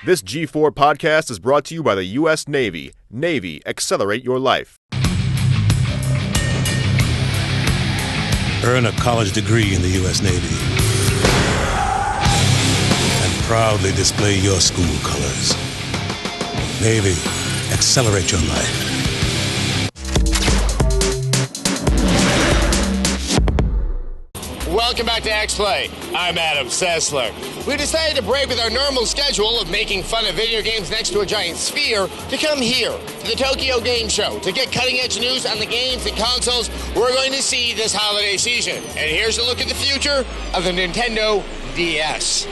This G4 podcast is brought to you by the U.S. Navy. Navy, accelerate your life. Earn a college degree in the U.S. Navy and proudly display your school colors. Navy, accelerate your life. Welcome back to X-Play. I'm Adam Sessler. We decided to break with our normal schedule of making fun of video games next to a giant sphere to come here to the Tokyo Game Show to get cutting-edge news on the games and consoles we're going to see this holiday season. And here's a look at the future of the Nintendo DS.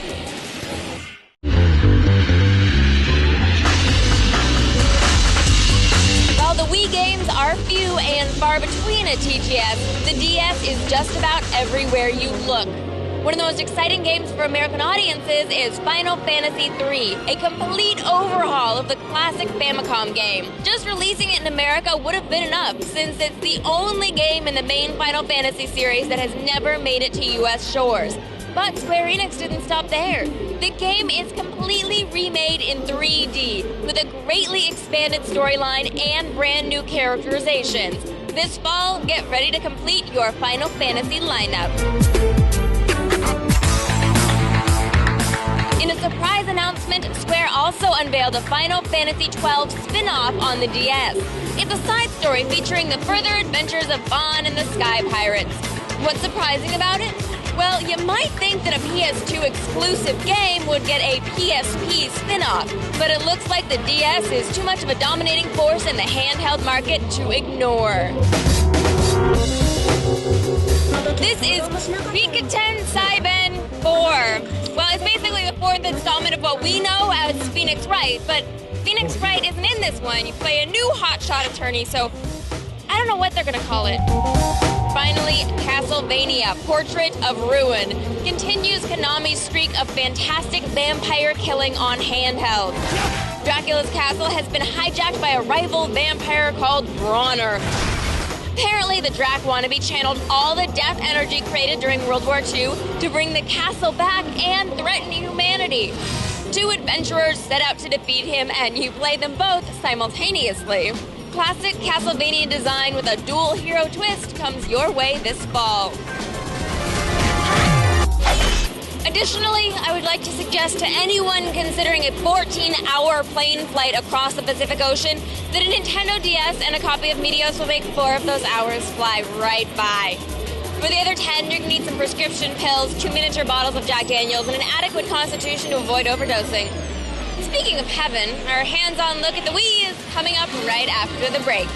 While the Wii games are few and far between at TGS, the DS is just about everywhere you look. One of the most exciting games for American audiences is Final Fantasy III, a complete overhaul of the classic Famicom game. Just releasing it in America would have been enough, since it's the only game in the main Final Fantasy series that has never made it to US shores. But Square Enix didn't stop there. The game is completely remade in 3D, with a greatly expanded storyline and brand new characterizations. This fall, get ready to complete your Final Fantasy lineup. In a surprise announcement, Square also unveiled a Final Fantasy XII spin-off on the DS. It's a side story featuring the further adventures of Vaan and the Sky Pirates. What's surprising about it? Well, you might think that a PS2 exclusive game would get a PSP spin-off, but it looks like the DS is too much of a dominating force in the handheld market to ignore. This is Pikaten Saiben 4. Well, it's basically the fourth installment of what we know as Phoenix Wright, but Phoenix Wright isn't in this one. You play a new hotshot attorney, so I don't know what they're gonna call it. Finally, Castlevania, Portrait of Ruin, continues Konami's streak of fantastic vampire killing on handheld. Dracula's castle has been hijacked by a rival vampire called Bronner. Apparently, the Drac wannabe channeled all the death energy created during World War II to bring the castle back and threaten humanity. Two adventurers set out to defeat him, and you play them both simultaneously. Classic Castlevania design with a dual hero twist comes your way this fall. Additionally, I would like to suggest to anyone considering a 14-hour plane flight across the Pacific Ocean that a Nintendo DS and a copy of Meteos will make 4 of those hours fly right by. For the other 10, you're going to need some prescription pills, 2 miniature bottles of Jack Daniels, and an adequate constitution to avoid overdosing. Speaking of heaven, our hands-on look at the Wii is coming up right after the break.